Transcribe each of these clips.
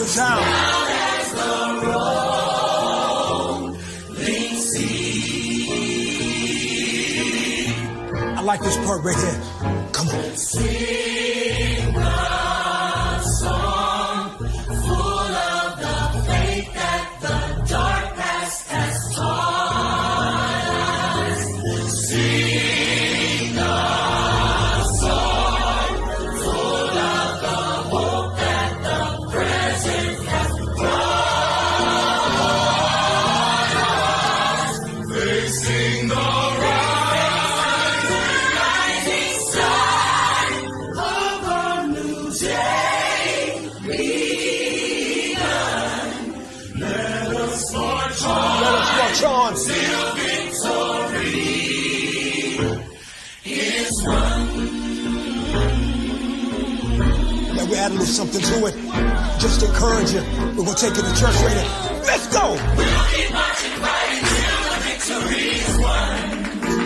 the sound. I like this part right here. Come on. Sing a song full of the faith that the dark past has taught us. Sing a song full of the hope that the present has brought us. Facing the rising sun of a new day begun. Let us march on. Let us march on. Till victory is won. Now we add a little something to it. Just to encourage you. We're going to take it to church right now. Let's go. We'll keep marching right until the victory is won.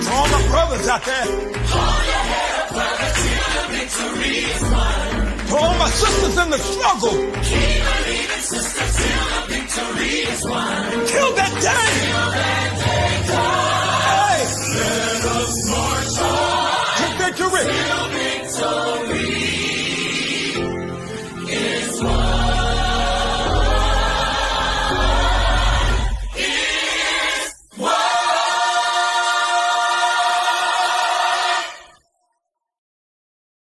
To all my brothers out there. Hold your head up, brother, till the victory is won. To all my sisters in the struggle. Keep believing, sister, till the victory is won. Till that day. Till that day comes. Hey. Let us march on. To victory. Till victory is won.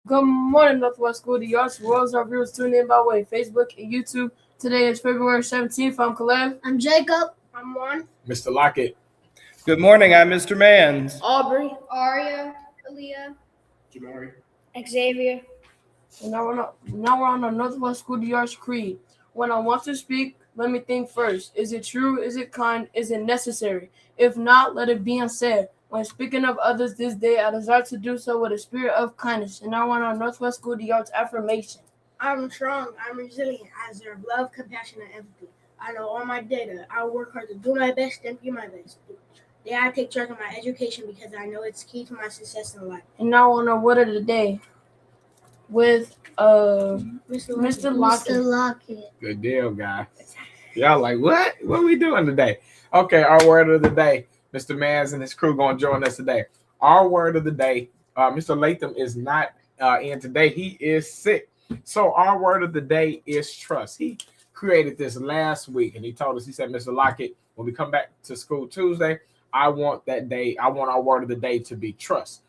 Good morning, Northwest School of the Arts. Worlds our viewers tune in by way of Facebook and YouTube. Today is February 17th. I'm Caleb. I'm Jacob. I'm Juan. Mr. Lockett. Good morning, I'm Mr. Mans. Aubrey. Aria. Aaliyah. Jamari. Xavier. And now we're on the Northwest School of the Arts Creed. When I want to speak, let me think first. Is it true? Is it kind? Is it necessary? If not, let it be unsaid. When speaking of others this day, I desire to do so with a spirit of kindness. And now we're on Northwest School of the Arts affirmation. I'm strong, I'm resilient, I deserve love, compassion, and empathy. I know all my data. I work hard to do my best and be my best. Today I take charge of my education because I know it's key to my success in life. And now on our word of the day with Mr. Lockett. Mr. Lockett. Good deal, guys. Y'all like, what? What are we doing today? Okay, our word of the day. Mr. Mans and his crew going to join us today. Our word of the day, Mr. Latham is not in today. He is sick. So our word of the day is trust. He created this last week, and he told us, he said, Mr. Lockett, when we come back to school Tuesday, I want our word of the day to be trust.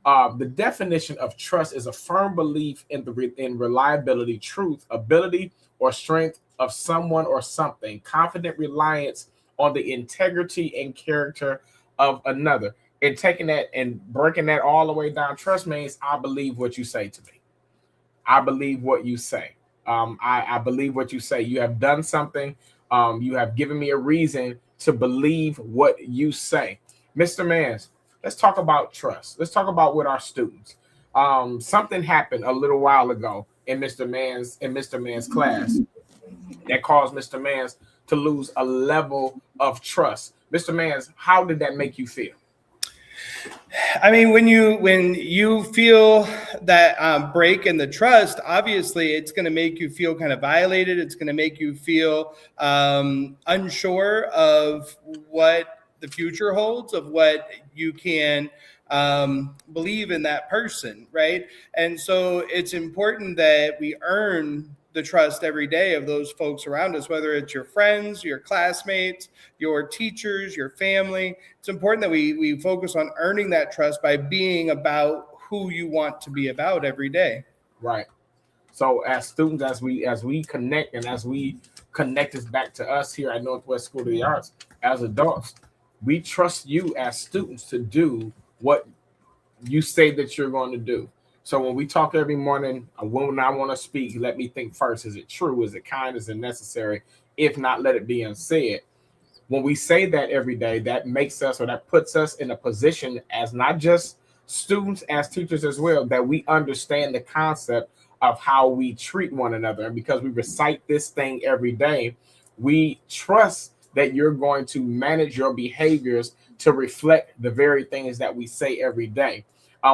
The definition of trust is a firm belief in reliability, truth, ability, or strength of someone or something, confident reliance on the integrity and character of another. And taking that and breaking that all the way down, trust means I believe what you say to me. I believe what you say. I believe what you say. You have done something. You have given me a reason to believe what you say. Mr. Mans, let's talk about trust. Let's talk about with our students. Something happened a little while ago in Mr. Mans' class that caused Mr. Mans to lose a level of trust. Mr. Mans, how did that make you feel? I mean, when you feel that break in the trust, obviously it's going to make you feel kind of violated. It's going to make you feel unsure of what the future holds, of what you can believe in that person, right? And so it's important that we earn the trust every day of those folks around us, whether it's your friends, your classmates, your teachers, your family. It's important that we focus on earning that trust by being about who you want to be about every day. Right. So as students, as we connect and as we connect this back to us here at Northwest School of the Arts, as adults, we trust you as students to do what you say that you're going to do. So when we talk every morning, when I want to speak, let me think first. Is it true? Is it kind? Is it necessary? If not, let it be unsaid. When we say that every day, that makes us, or that puts us in a position as not just students, as teachers as well, that we understand the concept of how we treat one another. And because we recite this thing every day, we trust that you're going to manage your behaviors to reflect the very things that we say every day.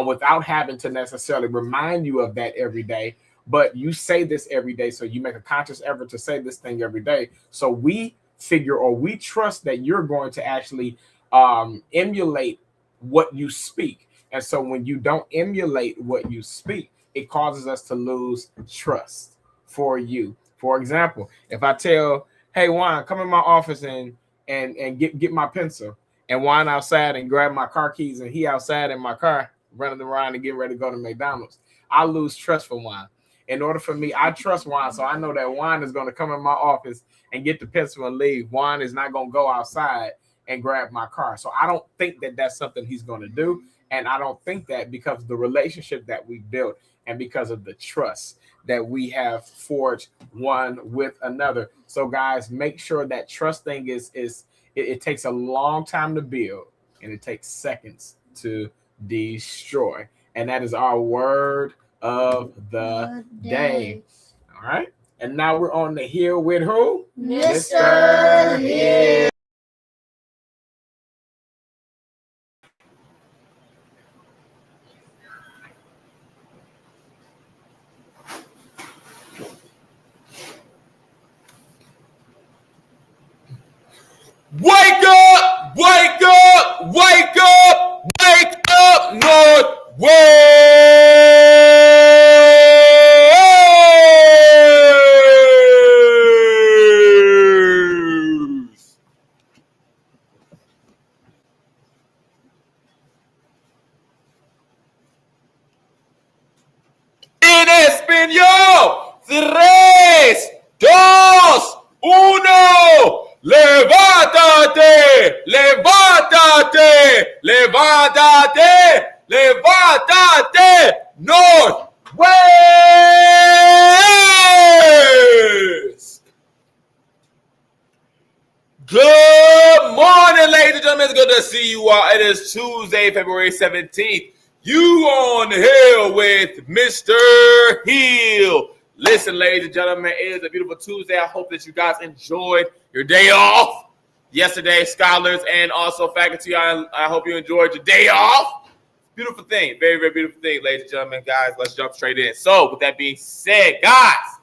Without having to necessarily remind you of that every day, but you say this every day. So you make a conscious effort to say this thing every day. So we figure, or we trust that you're going to actually emulate what you speak. And so when you don't emulate what you speak, it causes us to lose trust for you. For example, if I tell, hey, Juan, come in my office and get my pencil, and Juan outside and grab my car keys, and he outside in my car running around and getting ready to go to McDonald's, I lose trust for Juan. In order for me, I trust Juan, so I know that Juan is going to come in my office and get the pencil and leave. Juan is not going to go outside and grab my car. So I don't think that that's something he's going to do. And I don't think that, because of the relationship that we built and because of the trust that we have forged one with another. So guys, make sure that trust thing it takes a long time to build, and it takes seconds to destroy. And that is our word of the day. All right. And now we're on the hill with who? Mr. Hill. Wake up! Wake up! Wake up! Wake up, Northwest! En español, 3, 2, 1. Levántate, levántate, levántate, levántate, Northwest. Good morning, ladies and gentlemen. It's good to see you all. It is Tuesday, February 17th. You on the hill with Mr. Hill. Listen, ladies and gentlemen, it is a beautiful Tuesday. I hope that you guys enjoyed your day off yesterday, scholars and also faculty. I hope you enjoyed your day off. Beautiful thing. Very, very beautiful thing, ladies and gentlemen. Guys, let's jump straight in. So, with that being said, guys,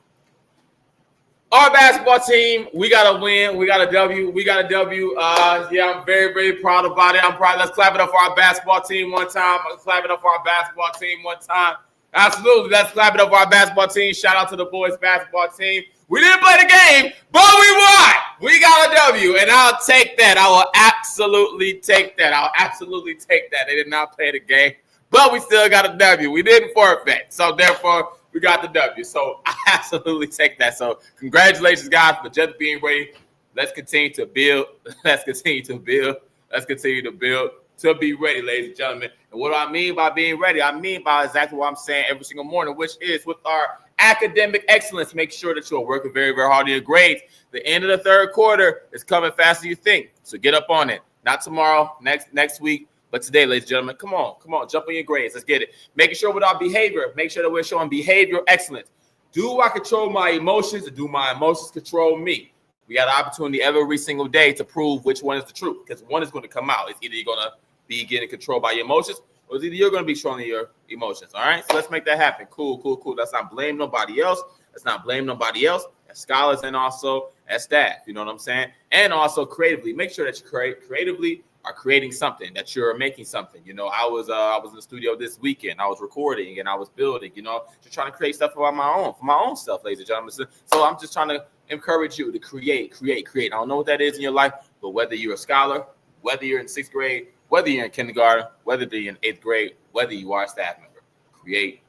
our basketball team, we got a win. We got a W. We got a W. Yeah, I'm very, very proud about it. I'm proud. Let's clap it up for our basketball team one time. Let's clap it up for our basketball team one time. Absolutely. Let's clap it up for our basketball team. Shout out to the boys basketball team. We didn't play the game, but we won. We got a W, and I'll take that. I will absolutely take that. I'll absolutely take that. They did not play the game, but we still got a W. We didn't forfeit, so therefore we got the W. So I absolutely take that. So congratulations, guys, for just being ready. Let's continue to build. Let's continue to build. Let's continue to build to be ready, ladies and gentlemen. And what do I mean by being ready? I mean by exactly what I'm saying every single morning, which is with our academic excellence. Make sure that you're working very, very hard on your grades. The end of the third quarter is coming faster than you think. So get up on it. Not tomorrow, next week, but today, ladies and gentlemen. Come on, jump on your grades. Let's get it. Making sure with our behavior, make sure that we're showing behavioral excellence. Do I control my emotions, or do my emotions control me? We got an opportunity every single day to prove which one is the truth, because one is going to come out. It's either you're going to be getting controlled by your emotions, or it's either you're going to be showing your emotions. All right, so let's make that happen. Cool. Let's not blame nobody else. As scholars and also as staff. You know what I'm saying? And also creatively, make sure that you creatively are creating something, that you're making something. You know, I was in the studio this weekend. I was recording and I was building. You know, just trying to create stuff for my own stuff, ladies and gentlemen. So I'm just trying to encourage you to create. I don't know what that is in your life, but whether you're a scholar, whether you're in 6th grade, whether you're in kindergarten, whether you're in 8th grade, whether you are a staff member, create.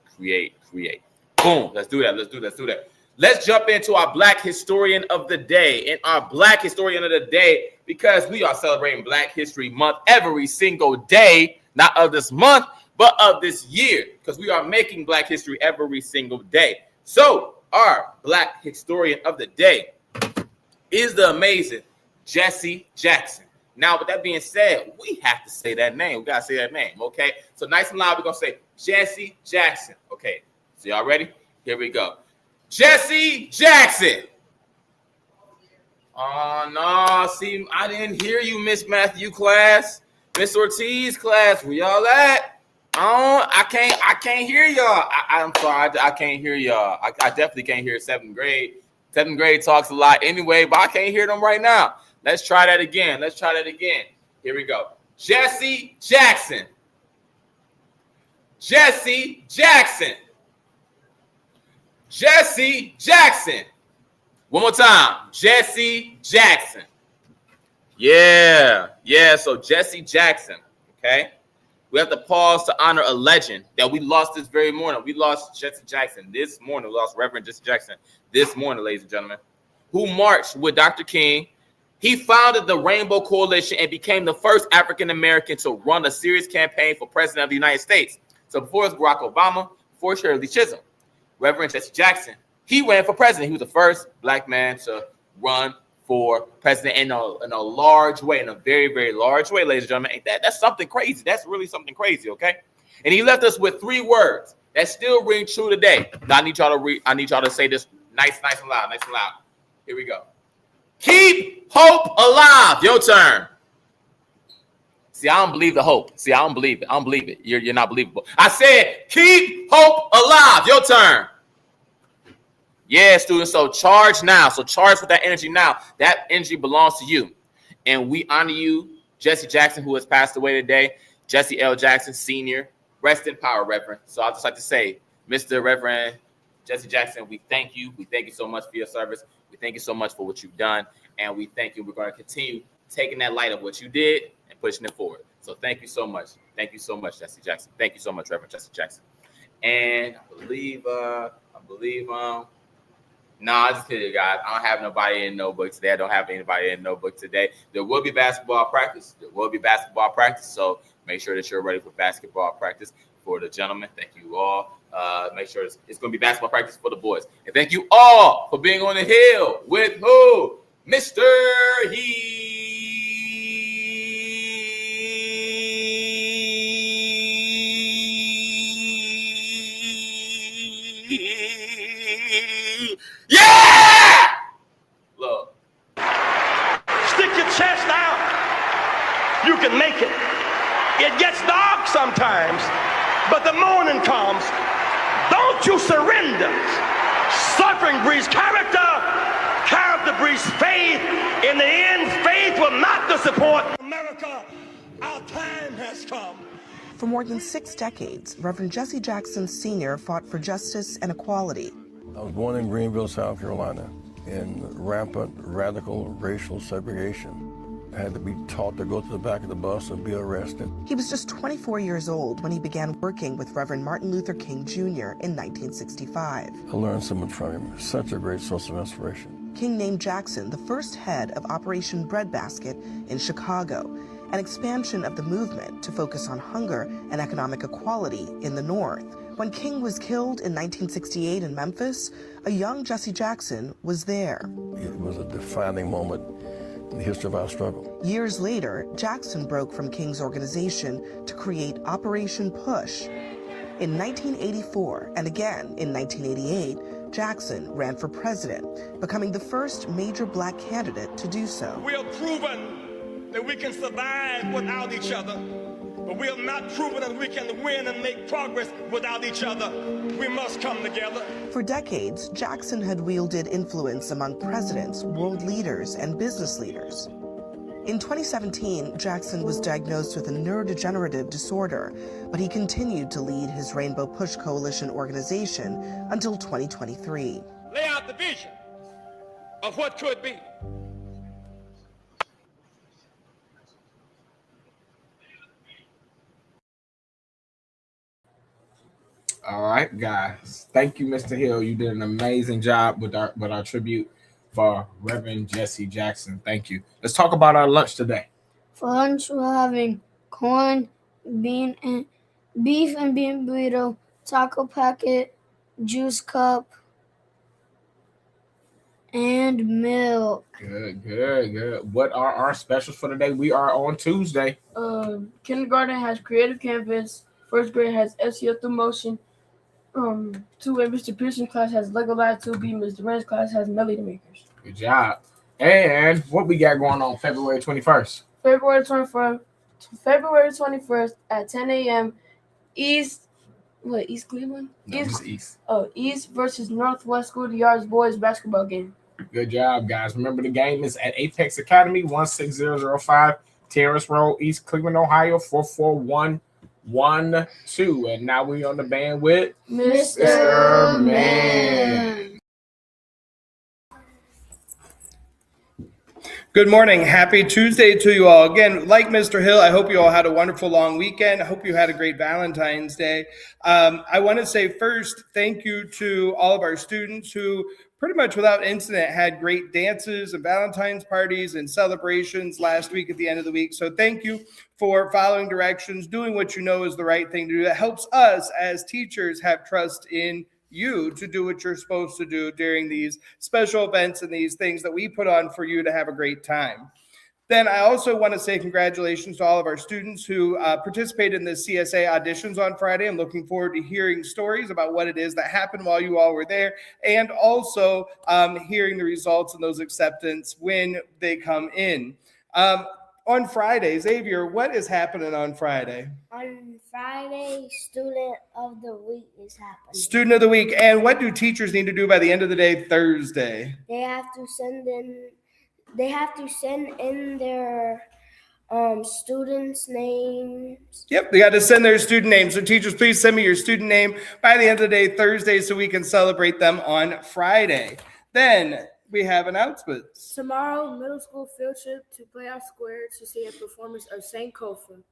Boom. Let's do that. Let's jump into our Black Historian of the Day. And our Black Historian of the Day, because we are celebrating Black History Month every single day, not of this month, but of this year, because we are making Black history every single day. So our Black Historian of the Day is the amazing Jesse Jackson. Now, with that being said, we have to say that name. We got to say that name, okay? So nice and loud, we're going to say Jesse Jackson. Okay, so y'all ready? Here we go. Jesse Jackson. Oh, no. See, I didn't hear you, Miss Matthew class. Miss Ortiz class, where y'all at? I can't hear y'all. I'm sorry, I can't hear y'all. I definitely can't hear 7th grade. 7th grade talks a lot anyway, but I can't hear them right now. Let's try that again. Here we go. Jesse Jackson. Jesse Jackson. Jesse Jackson. One more time. Jesse Jackson. Yeah. So Jesse Jackson. Okay. We have to pause to honor a legend that we lost this very morning. We lost Jesse Jackson this morning. We lost Reverend Jesse Jackson this morning, ladies and gentlemen, who marched with Dr. King. He founded the Rainbow Coalition and became the first African-American to run a serious campaign for president of the United States. So before it was Barack Obama, before Shirley Chisholm, Reverend Jesse Jackson, he ran for president. He was the first black man to run for president in a large way, in a very, very large way, ladies and gentlemen. That's something crazy. That's really something crazy, okay? And he left us with 3 words that still ring true today. Now I need y'all to say this nice and loud, Here we go. Keep hope alive. Your turn. See, I don't believe the hope. See, I don't believe it. You're not believable. I said, keep hope alive. Your turn. Yeah, students. So charge now. So charge with that energy now. That energy belongs to you. And we honor you, Jesse Jackson, who has passed away today. Jesse L. Jackson, Sr. Rest in power, Reverend. So I'd just like to say, Mr. Reverend Jesse Jackson, we thank you. We thank you so much for your service. We thank you so much for what you've done. And we thank you. We're going to continue taking that light of what you did and pushing it forward. So thank you so much. Thank you so much, Jesse Jackson. Thank you so much, Reverend Jesse Jackson. And I believe, I just kidding, guys. I don't have nobody in notebook today. I don't have anybody in notebook today. There will be basketball practice. So make sure that you're ready for basketball practice for the gentlemen. Thank you all. Make sure it's going to be basketball practice for the boys. And thank you all for being on the hill with who? Mr. Yeah! Look. Stick your chest out. You can make it. It gets dark sometimes, but the morning comes. Don't you surrender. Suffering breeds character. Character breeds faith. In the end, faith will not disappoint. America, our time has come. For more than 6 decades, Reverend Jesse Jackson Sr. fought for justice and equality. I was born in Greenville, South Carolina, in rampant, radical racial segregation. I had to be taught to go to the back of the bus and be arrested. He was just 24 years old when he began working with Reverend Martin Luther King Jr. in 1965. I learned so much from him, such a great source of inspiration. King named Jackson the first head of Operation Breadbasket in Chicago, an expansion of the movement to focus on hunger and economic equality in the North. When King was killed in 1968 in Memphis, a young Jesse Jackson was there. It was a defining moment in the history of our struggle. Years later, Jackson broke from King's organization to create Operation Push. In 1984 and again in 1988, Jackson ran for president, becoming the first major black candidate to do so. We have proven that we can survive without each other, but we have not proven that we can win and make progress without each other. We must come together. For decades, Jackson had wielded influence among presidents, world leaders, and business leaders. In 2017, Jackson was diagnosed with a neurodegenerative disorder, but he continued to lead his Rainbow Push Coalition organization until 2023. Lay out the vision of what could be. All right, guys. Thank you, Mr. Hill. You did an amazing job with our tribute for Reverend Jesse Jackson. Thank you. Let's talk about our lunch today. For lunch, we're having corn, beef and bean burrito, taco packet, juice cup, and milk. Good. What are our specials for today? We are on Tuesday. Kindergarten has Creative Canvas. First grade has SEO through motion. 2A Mr. Pearson class has Lego Live 2B. Mr. Rand's class has Melody Makers. Good job. And what we got going on February 21st? February 21st at 10 a.m. East Cleveland? No, just East. East versus Northwest School Yards boys basketball game. Good job, guys. Remember, the game is at Apex Academy, 16005 Terrace Road, East Cleveland, Ohio, 44112. And now we're on the band with Mr. Man. Good morning. Happy Tuesday to you all. Again, like Mr. Hill, I hope you all had a wonderful long weekend. I hope you had a great Valentine's Day. I want to say first, thank you to all of our students who pretty much without incident had great dances and Valentine's parties and celebrations last week at the end of the week. So thank you for following directions, doing what you know is the right thing to do. That helps us as teachers have trust in you to do what you're supposed to do during these special events and these things that we put on for you to have a great time. Then I also want to say congratulations to all of our students who participated in the CSA auditions on Friday. I'm looking forward to hearing stories about what it is that happened while you all were there, and also hearing the results and those acceptance when they come in. On Friday, Xavier, what is happening on Friday? On Friday, Student of the Week is happening. Student of the Week. And what do teachers need to do by the end of the day Thursday? They have to send in their students' names. Yep, they got to send their student names. So teachers, please send me your student name by the end of the day Thursday so we can celebrate them on Friday. Then we have announcements. Tomorrow, middle school field trip to Playhouse Square to see a performance of Sankofa.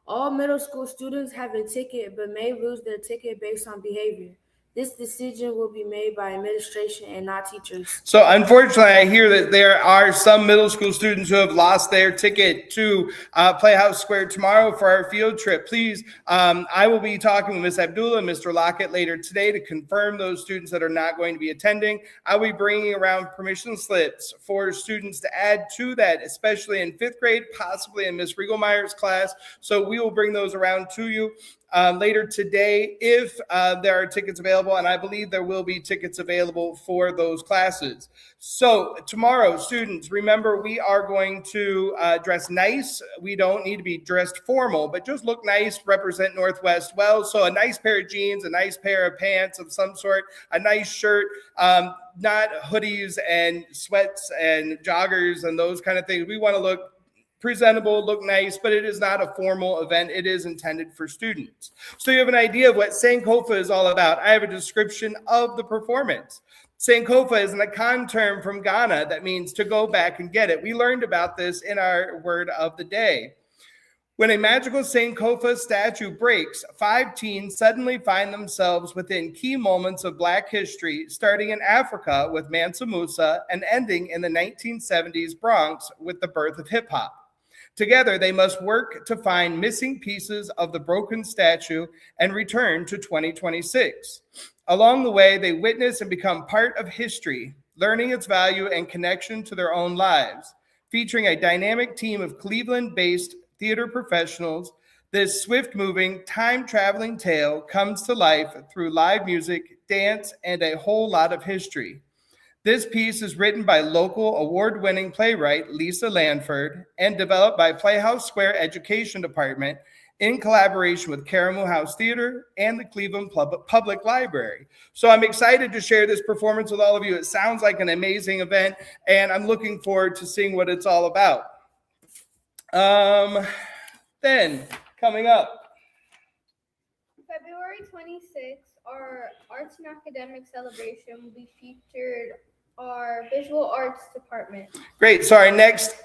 All middle school students have a ticket but may lose their ticket based on behavior. This decision will be made by administration and not teachers. So unfortunately, I hear that there are some middle school students who have lost their ticket to Playhouse Square tomorrow for our field trip. Please, I will be talking with Ms. Abdullah and Mr. Lockett later today to confirm those students that are not going to be attending. I'll be bringing around permission slips for students to add to that, especially in 5th grade, possibly in Ms. Riegelmeyer's class. So we will bring those around to you later today if there are tickets available, and I believe there will be tickets available for those classes. So tomorrow, students, remember we are going to dress nice. We don't need to be dressed formal, but just look nice, represent Northwest well. So a nice pair of jeans, a nice pair of pants of some sort, a nice shirt, not hoodies and sweats and joggers and those kind of things. We want to look presentable, look nice, but it is not a formal event. It is intended for students. So you have an idea of what Sankofa is all about. I have a description of the performance. Sankofa is an Akan term from Ghana that means to go back and get it. We learned about this in our word of the day. When a magical Sankofa statue breaks, 5 teens suddenly find themselves within key moments of Black history, starting in Africa with Mansa Musa and ending in the 1970s Bronx with the birth of hip hop. Together, they must work to find missing pieces of the broken statue and return to 2026. Along the way, they witness and become part of history, learning its value and connection to their own lives. Featuring a dynamic team of Cleveland-based theater professionals, this swift-moving, time-traveling tale comes to life through live music, dance, and a whole lot of history. This piece is written by local award-winning playwright Lisa Lanford and developed by Playhouse Square Education Department in collaboration with Karamu House Theater and the Cleveland Public Library. So I'm excited to share this performance with all of you. It sounds like an amazing event, and I'm looking forward to seeing what it's all about. Then, coming up, February 26th, our Arts and Academic Celebration will be featured our Visual Arts Department. Great. So our next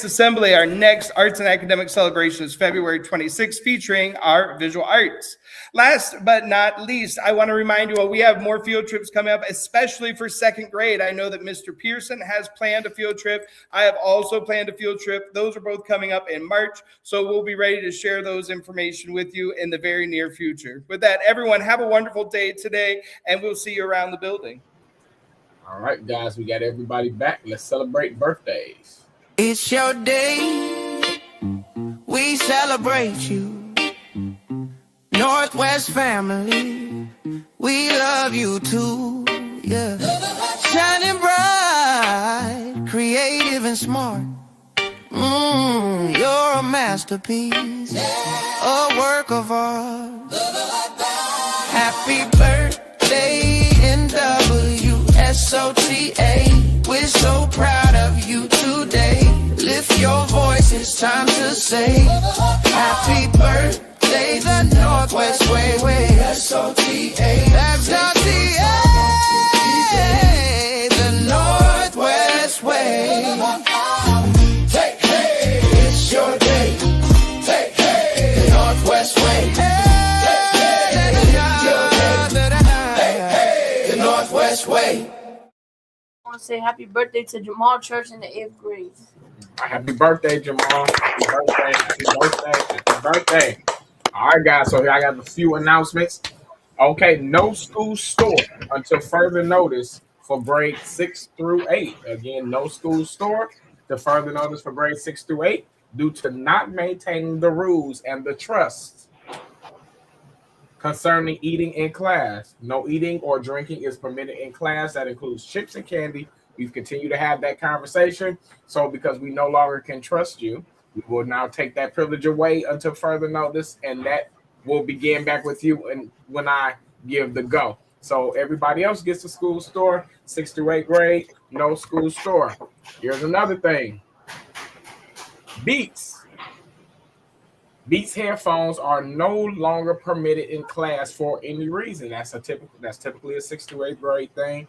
assembly, our next Arts and Academic Celebration is February 26th, featuring our visual arts. Last but not least, I want to remind you all, we have more field trips coming up, especially for 2nd grade. I know that Mr. Pearson has planned a field trip. I have also planned a field trip. Those are both coming up in March. So we'll be ready to share those information with you in the very near future. With that, everyone, have a wonderful day today, and we'll see you around the building. All right, guys, we got everybody back. Let's celebrate birthdays. It's your day. We celebrate you. Northwest family. We love you too. Yeah. Shining bright, creative and smart. You're a masterpiece, a work of art. Happy birthday, NWSOTA. We're so proud of you today. Lift your voice, it's time to say happy birthday, the Northwest Way. S-O-T-A. That's the Northwest Way. Hey, hey, it's your day. Hey, hey, the Northwest Way. Hey, the Northwest Way. I want to say happy birthday to Jamal Church in the 8th grade. Happy birthday, Jamal. Happy birthday. Happy birthday. Happy birthday. All right, guys. So here I got a few announcements. Okay, no school store until further notice for grades 6 through 8. Again, no school store to further notice for grades 6 through 8 due to not maintaining the rules and the trust concerning eating in class. No eating or drinking is permitted in class. That includes chips and candy. We've continued to have that conversation. So because we no longer can trust you, we will now take that privilege away until further notice, and that will begin back with you and when I give the go. So everybody else gets a school store, 6th through 8th grade, no school store. Here's another thing. Beats headphones are no longer permitted in class for any reason. That's typically a 6th through 8th grade thing.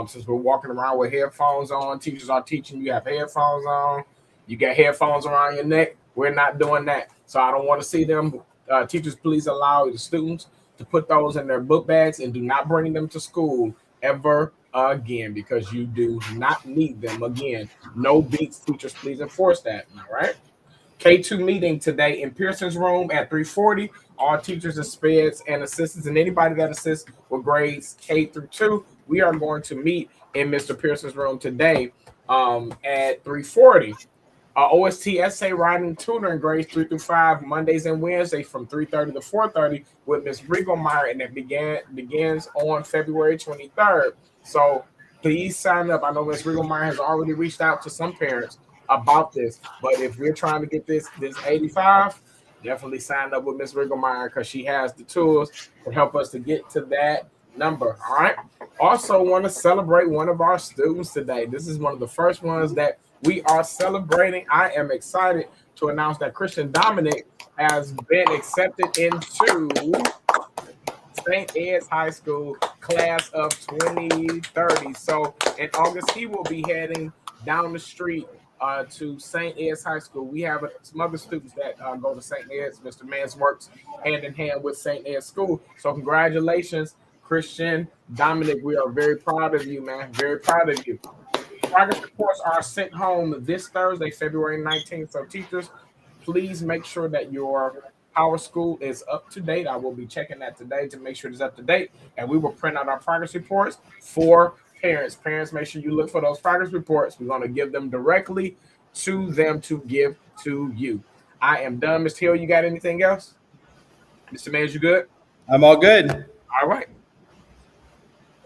Since we're walking around with headphones on, teachers are teaching you have headphones on. You got headphones around your neck. We're not doing that. So I don't want to see them. Teachers, please allow the students to put those in their book bags and do not bring them to school ever again, because you do not need them again. No Beats. Teachers, please enforce that. All right. K2 meeting today in Pearson's room at 3:40. All teachers and speds and assistants and anybody that assists with grades K through 2, we are going to meet in Mr. Pearson's room today at 3:40. OST essay writing tutoring grades 3 through 5 Mondays and Wednesdays from 3:30 to 4:30 with Ms. Riegelmeyer, and it begins on February 23rd. So please sign up. I know Ms. Riegelmeyer has already reached out to some parents about this, but if we're trying to get this 85, definitely sign up with Ms. Riegelmeyer because she has the tools to help us to get to that number. All right. Also want to celebrate one of our students today. This is one of the first ones that we are celebrating. I am excited to announce that Christian Dominic has been accepted into St. Ed's High School class of 2030. So in August, he will be heading down the street to St. Ed's High School. We have some other students that go to St. Ed's. Mr. Mans works hand in hand with St. Ed's School. So congratulations, Christian Dominic. We are very proud of you, man. Very proud of you. Progress reports are sent home this Thursday, February 19th. So teachers, please make sure that your Power School is up to date. I will be checking that today to make sure it's up to date. And we will print out our progress reports for parents. Parents, make sure you look for those progress reports. We're going to give them directly to them to give to you. I am done. Mr. Hill, you got anything else? Mr. Mans, you good? I'm all good. All right.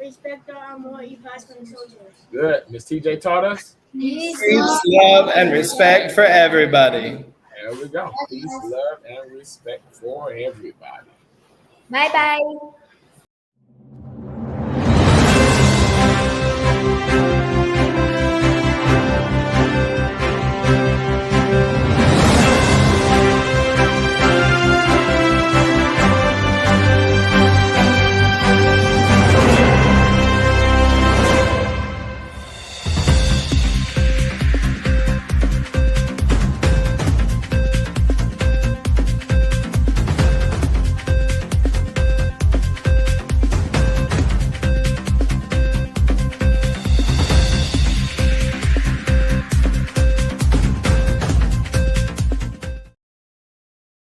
Respect all amor y paz con soldiers. Good. Miss TJ taught us. Peace, love, and respect for everybody. There we go. Peace, love, and respect for everybody. Bye-bye.